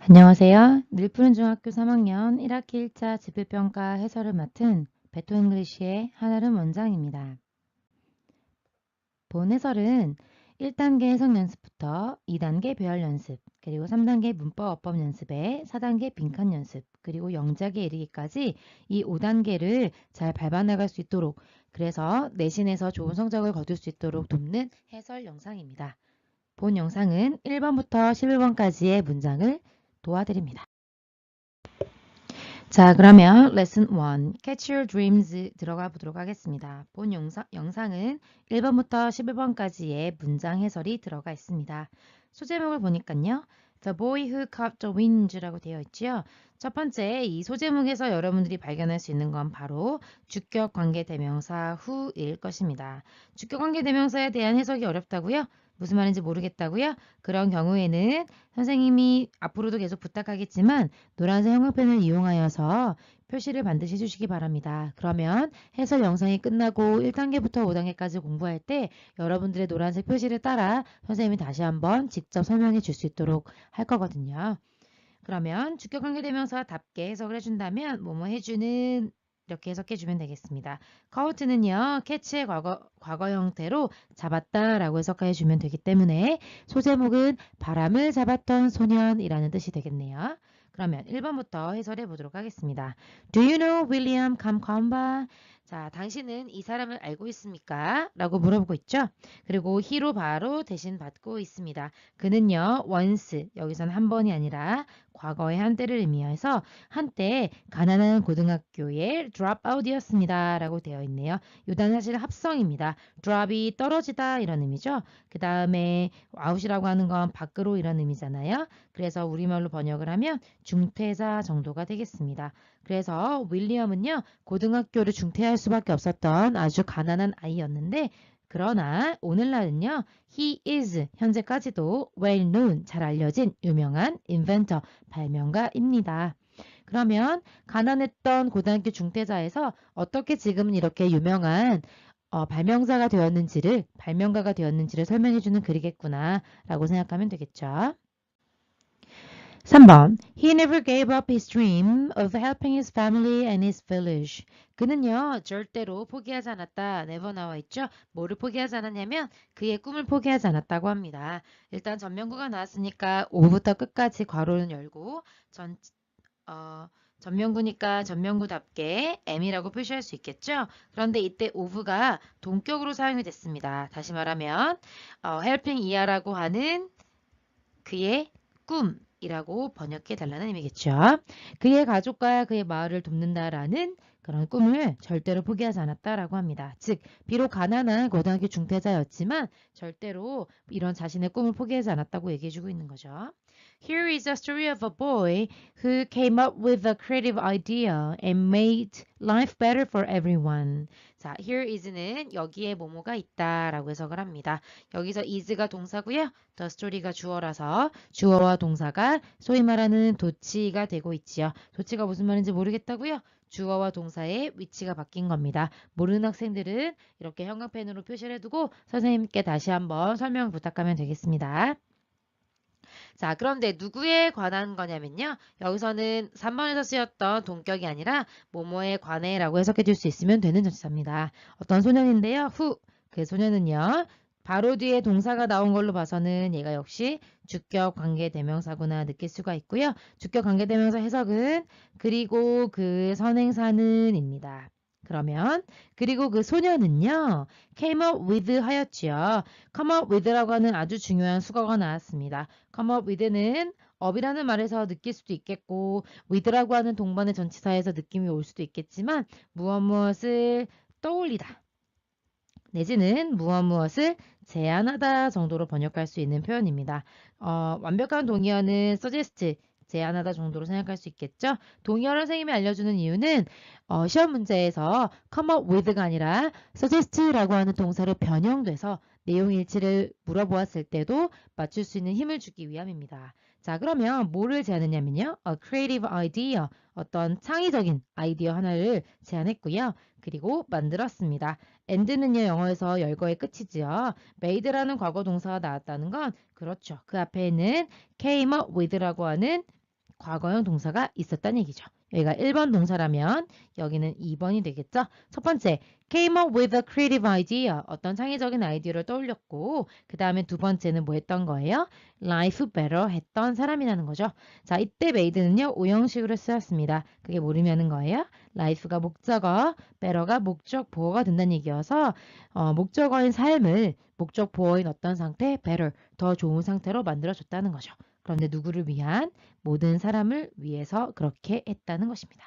안녕하세요. 늘푸른 중학교 3학년 1학기 1차 지필평가 해설을 맡은 베토 잉글리시의 한아름 원장입니다. 본 해설은 1단계 해석 연습부터 2단계 배열 연습, 그리고 3단계 문법 어법 연습에 4단계 빈칸 연습, 그리고 영작에 이르기까지 이 5단계를 잘 밟아나갈 수 있도록, 그래서 내신에서 좋은 성적을 거둘 수 있도록 돕는 해설 영상입니다. 본 영상은 1번부터 11번까지의 문장을 도와드립니다. 자, 그러면 레슨 1, Catch Your Dreams 들어가 보도록 하겠습니다. 본 영상은 1번부터 11번까지의 문장 해설이 들어가 있습니다. 소제목을 보니까요. The Boy Who Caught the Wind라고 되어 있죠. 첫 번째, 이 소제목에서 여러분들이 발견할 수 있는 건 바로 주격 관계 대명사 who일 것입니다. 주격 관계 대명사에 대한 해석이 어렵다고요? 무슨 말인지 모르겠다고요? 그런 경우에는 선생님이 앞으로도 계속 부탁하겠지만 노란색 형광펜을 이용하여서 표시를 반드시 해주시기 바랍니다. 그러면 해설 영상이 끝나고 1단계부터 5단계까지 공부할 때 여러분들의 노란색 표시를 따라 선생님이 다시 한번 직접 설명해 줄 수 있도록 할 거거든요. 그러면 주격관계대명사답게 해석을 해준다면 뭐뭐 해주는 이렇게 해석해주면 되겠습니다. 카우트는요. 캐치의 과거 형태로 잡았다 라고 해석해주면 되기 때문에 소제목은 바람을 잡았던 소년이라는 뜻이 되겠네요. 그러면 1번부터 해설해 보도록 하겠습니다. Do you know William Kamkwamba? 자, 당신은 이 사람을 알고 있습니까? 라고 물어보고 있죠. 그리고 he로 바로 대신 받고 있습니다. 그는요. once, 여기서는 한 번이 아니라 과거의 한때를 의미해서 한때 가난한 고등학교의 dropout이었습니다. 라고 되어 있네요. 이 단어 사실 합성입니다. drop이 떨어지다 이런 의미죠. 그 다음에 out이라고 하는 건 밖으로 이런 의미잖아요. 그래서 우리말로 번역을 하면 중퇴자 정도가 되겠습니다. 그래서 윌리엄은요. 고등학교를 중퇴할 수밖에 없었던 아주 가난한 아이였는데 그러나 오늘날은요. He is 현재까지도 well known 잘 알려진 유명한 inventor 발명가입니다. 그러면 가난했던 고등학교 중퇴자에서 어떻게 지금은 이렇게 유명한 발명가가 되었는지를 설명해주는 글이겠구나 라고 생각하면 되겠죠. 3번. He never gave up his dream of helping his family and his village. 그는요. 절대로 포기하지 않았다. never 나와 있죠. 뭐를 포기하지 않았냐면 그의 꿈을 포기하지 않았다고 합니다. 일단 전명구가 나왔으니까 5부터 끝까지 괄호는 열고 전명구니까 전명구답게 M이라고 표시할 수 있겠죠. 그런데 이때 of가 동격으로 사용이 됐습니다. 다시 말하면 helping 이하라고 하는 그의 꿈이라고 번역해 달라는 의미겠죠. 그의 가족과 그의 마을을 돕는다라는 그런 꿈을 절대로 포기하지 않았다라고 합니다. 즉 비록 가난한 고등학교 중퇴자였지만 절대로 이런 자신의 꿈을 포기하지 않았다고 얘기해주고 있는 거죠. Here is a story of a boy who came up with a creative idea and made life better for everyone. 자, here is는 여기에 뭐뭐가 있다 라고 해석을 합니다. 여기서 is가 동사고요. the story가 주어라서 주어와 동사가 소위 말하는 도치가 되고 있지요. 도치가 무슨 말인지 모르겠다고요? 주어와 동사의 위치가 바뀐 겁니다. 모르는 학생들은 이렇게 형광펜으로 표시를 해두고 선생님께 다시 한번 설명 부탁하면 되겠습니다. 자, 그런데 누구에 관한 거냐면요. 여기서는 3번에서 쓰였던 동격이 아니라 뭐뭐에 관해라고 해석해 줄 수 있으면 되는 전치사입니다. 어떤 소년인데요. 그 소년은요. 바로 뒤에 동사가 나온 걸로 봐서는 얘가 역시 주격 관계대명사구나 느낄 수가 있고요. 주격 관계대명사 해석은 그리고 그 선행사는 입니다. 그러면 그리고 그 소년은요. came up with 하였지요. come up with라고 하는 아주 중요한 수거가 나왔습니다. come up with는 up이라는 말에서 느낄 수도 있겠고 with라고 하는 동반의 전치사에서 느낌이 올 수도 있겠지만 무엇을 떠올리다 내지는 무엇을 제안하다 정도로 번역할 수 있는 표현입니다. 완벽한 동의어는 suggest, 제안하다 정도로 생각할 수 있겠죠. 동의어를 선생님이 알려주는 이유는 시험 문제에서 come up with가 아니라 suggest라고 하는 동사로 변형돼서 내용 일치를 물어보았을 때도 맞출 수 있는 힘을 주기 위함입니다. 자, 그러면 뭐를 제안했냐면요. A creative idea, 어떤 창의적인 아이디어 하나를 제안했고요. 그리고 만들었습니다. and는요. 영어에서 열거의 끝이지요. made라는 과거 동사가 나왔다는 건 그렇죠. 그 앞에는 came up with라고 하는 과거형 동사가 있었다는 얘기죠. 여기가 1번 동사라면 여기는 2번이 되겠죠. 첫 번째, came up with a creative idea. 어떤 창의적인 아이디어를 떠올렸고 그 다음에 두 번째는 뭐 했던 거예요? life better 했던 사람이라는 거죠. 자, 이때 made는요. 오형식으로 쓰였습니다. 그게 모르면은 거예요? life가 목적어, better가 목적 보어가 된다는 얘기여서 목적어인 삶을 목적 보어인 어떤 상태, better, 더 좋은 상태로 만들어줬다는 거죠. 그런데 누구를 위한? 모든 사람을 위해서 그렇게 했다는 것입니다.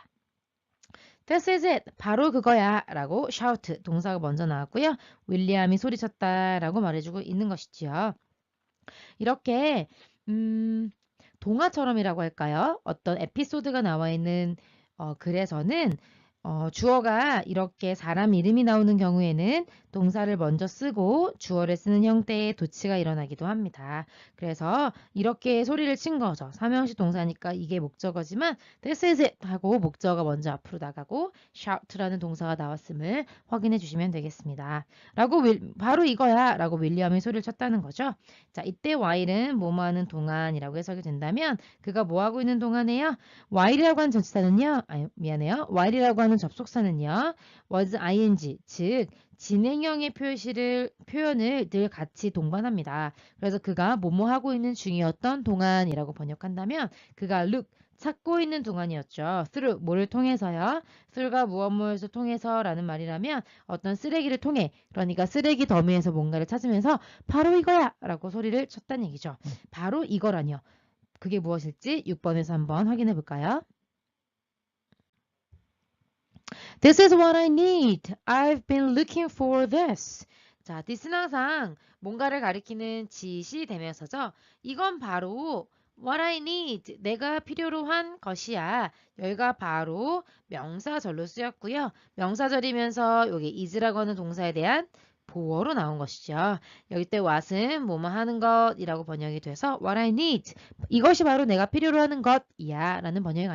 This is it. 바로 그거야. 라고 shout, 동사가 먼저 나왔고요. 윌리엄이 소리쳤다. 라고 말해주고 있는 것이지요. 이렇게 동화처럼이라고 할까요? 어떤 에피소드가 나와 있는 글에서는 주어가 이렇게 사람 이름이 나오는 경우에는 동사를 먼저 쓰고 주어를 쓰는 형태의 도치가 일어나기도 합니다. 그래서 이렇게 소리를 친 거죠. 삼형식 동사니까 이게 목적어지만 this is it 하고 목적어가 먼저 앞으로 나가고 shout라는 동사가 나왔음을 확인해 주시면 되겠습니다. 라고 바로 이거야 라고 윌리엄이 소리를 쳤다는 거죠. 자, 이때 while은 뭐뭐 하는 동안이라고 해석이 된다면 그가 뭐 하고 있는 동안에요? while이라고 하는 전치사는요. 미안해요. while이라고 하는 접속사는요. was ing, 즉 진행형의 표현을 늘 같이 동반합니다. 그래서 그가 뭐뭐 하고 있는 중이었던 동안이라고 번역한다면 그가 look, 찾고 있는 동안이었죠. through, 뭐를 통해서요? through가 무엇을 통해서 라는 말이라면 어떤 쓰레기를 통해, 그러니까 쓰레기 더미에서 뭔가를 찾으면서 바로 이거야! 라고 소리를 쳤다는 얘기죠. 바로 이거라뇨. 그게 무엇일지 6번에서 한번 확인해 볼까요? This is what I need. I've been looking for this. 자, this는 항상 뭔가를 가리키는 지시 대명사죠. 이건 바로 what I need. 내가 필요로 한 것이야. 여기가 바로 명사절로 쓰였고요. 명사절이면서 여기 is라고 하는 동사에 대한 보어로 나온 것이죠. 여기 때 what은 뭐뭐 하는 것이라고 번역이 돼서 what I need. 이것이 바로 내가 필요로 하는 것이야 라는 번역이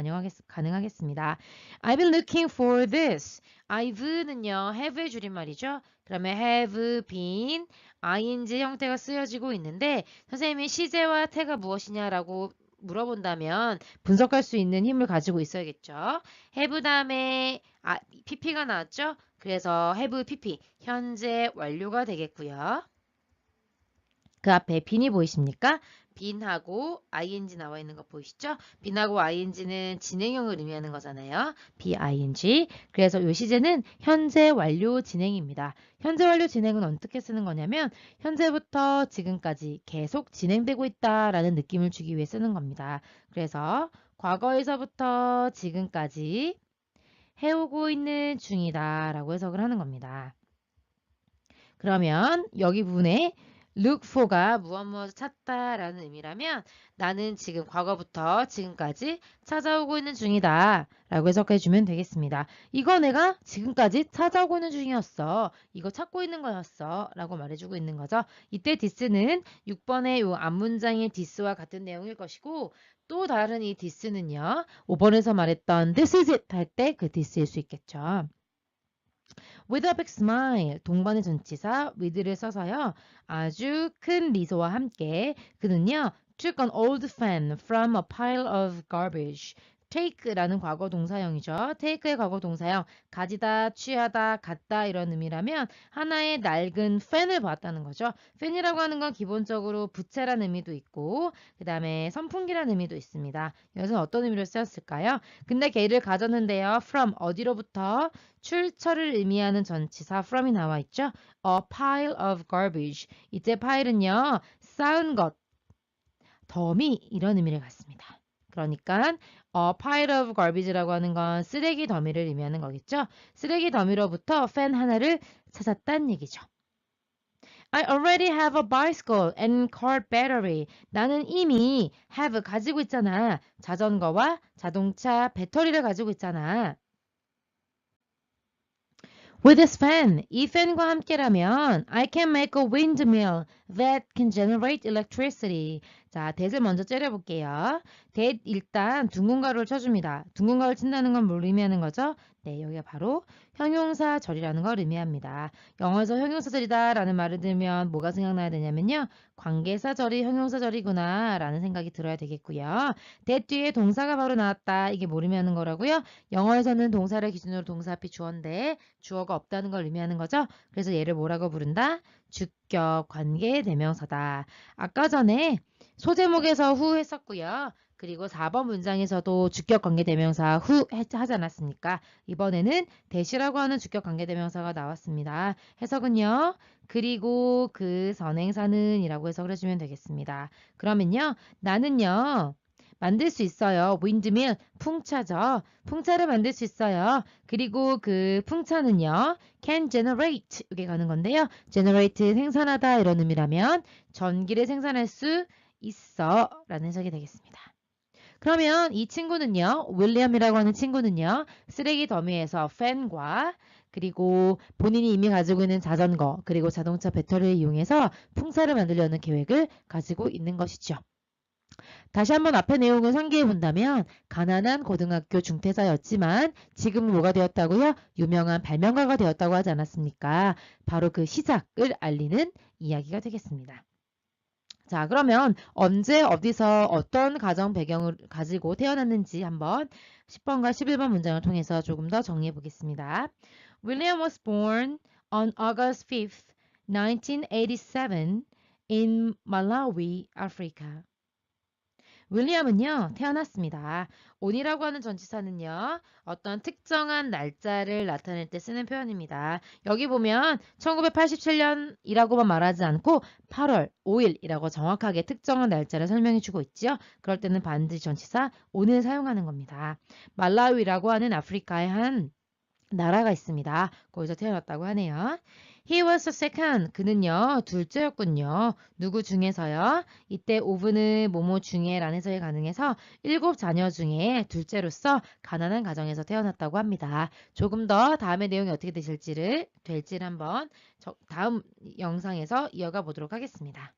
가능하겠습니다. I've been looking for this. I've는요, have의 줄임말이죠. 그러면 have been, ing 형태가 쓰여지고 있는데 선생님이 시제와 태가 무엇이냐라고 물어본다면 분석할 수 있는 힘을 가지고 있어야겠죠. have 다음에 pp가 나왔죠. 그래서 have pp, 현재 완료가 되겠고요. 그 앞에 bean이 보이십니까? bean하고 ing 나와 있는 거 보이시죠? bean하고 ing는 진행형을 의미하는 거잖아요. being. 그래서 이 시제는 현재 완료 진행입니다. 현재 완료 진행은 어떻게 쓰는 거냐면 현재부터 지금까지 계속 진행되고 있다라는 느낌을 주기 위해 쓰는 겁니다. 그래서 과거에서부터 지금까지 해오고 있는 중이다 라고 해석을 하는 겁니다. 그러면 여기 부분에 look for가 무엇을 찾다라는 의미라면 나는 지금 과거부터 지금까지 찾아오고 있는 중이다 라고 해석해 주면 되겠습니다. 이거 내가 지금까지 찾아오고 있는 중이었어. 이거 찾고 있는 거였어 라고 말해주고 있는 거죠. 이때 this는 6번의 요 앞문장의 this와 같은 내용일 것이고 또 다른 이 this는요. 5번에서 말했던 this is it 할 때 그 this일 수 있겠죠. With a big smile, 동반의 전치사 with를 써서요. 아주 큰 미소와 함께 그는요. took an old fan from a pile of garbage. take라는 과거 동사형이죠. take의 과거 동사형, 가지다, 취하다, 갖다 이런 의미라면 하나의 낡은 팬을 봤다는 거죠. 팬이라고 하는 건 기본적으로 부채라는 의미도 있고 그 다음에 선풍기라는 의미도 있습니다. 이것은 어떤 의미로 쓰였을까요? 근데 걔를 가졌는데요. from 어디로부터? 출처를 의미하는 전치사 from이 나와 있죠. A pile of garbage. 이때 pile은요. 쌓은 것, 더미 이런 의미를 갖습니다. 그러니까 a pile of garbage라고 하는 건 쓰레기 더미를 의미하는 거겠죠. 쓰레기 더미로부터 팬 하나를 찾았다는 얘기죠. I already have a bicycle and car battery. 나는 이미 have 가지고 있잖아. 자전거와 자동차 배터리를 가지고 있잖아. With this fan, 이 팬과 함께라면 I can make a windmill that can generate electricity. 자, that을 먼저 째려볼게요. that 일단 둥근 가루를 쳐줍니다. 둥근 가루를 친다는 건 뭘 의미하는 거죠? 네, 여기가 바로 형용사절이라는 걸 의미합니다. 영어에서 형용사절이다 라는 말을 들으면 뭐가 생각나야 되냐면요. 관계사절이 형용사절이구나 라는 생각이 들어야 되겠고요. that 뒤에 동사가 바로 나왔다. 이게 뭘 의미하는 거라고요? 영어에서는 동사를 기준으로 동사 앞이 주어인데 주어가 없다는 걸 의미하는 거죠. 그래서 얘를 뭐라고 부른다? 주격 관계대명사다. 아까 전에 소제목에서 후 했었고요. 그리고 4번 문장에서도 주격 관계대명사 후 하지 않았습니까? 이번에는 대시라고 하는 주격 관계대명사가 나왔습니다. 해석은요. 그리고 그 선행사는 이라고 해석을 해주면 되겠습니다. 그러면요. 나는요. 만들 수 있어요. windmill, 풍차죠. 풍차를 만들 수 있어요. 그리고 그 풍차는요. can generate 이게 가는 건데요. generate 생산하다 이런 의미라면 전기를 생산할 수 있어 라는 해석이 되겠습니다. 그러면 이 친구는요. 윌리엄이라고 하는 친구는요. 쓰레기 더미에서 팬과 그리고 본인이 이미 가지고 있는 자전거 그리고 자동차 배터리를 이용해서 풍차를 만들려는 계획을 가지고 있는 것이죠. 다시 한번 앞의 내용을 상기해 본다면 가난한 고등학교 중퇴자였지만 지금은 뭐가 되었다고요? 유명한 발명가가 되었다고 하지 않았습니까? 바로 그 시작을 알리는 이야기가 되겠습니다. 자, 그러면 언제 어디서 어떤 가정 배경을 가지고 태어났는지 한번 10번과 11번 문장을 통해서 조금 더 정리해 보겠습니다. William was born on August 5th, 1987 in Malawi, Africa. 윌리엄은요, 태어났습니다. on이라고 하는 전치사는요, 어떤 특정한 날짜를 나타낼 때 쓰는 표현입니다. 여기 보면 1987년이라고만 말하지 않고 8월 5일이라고 정확하게 특정한 날짜를 설명해 주고 있죠. 그럴 때는 반드시 전치사 on을 사용하는 겁니다. 말라위라고 하는 아프리카의 한 나라가 있습니다. 거기서 태어났다고 하네요. He was the second. 그는요, 둘째였군요. 누구 중에서요? 이때 of는 뭐뭐 중에 라는 해석이 가능해서 7자녀 중에 둘째로서 가난한 가정에서 태어났다고 합니다. 조금 더 다음의 내용이 어떻게 될지를 한번 다음 영상에서 이어가 보도록 하겠습니다.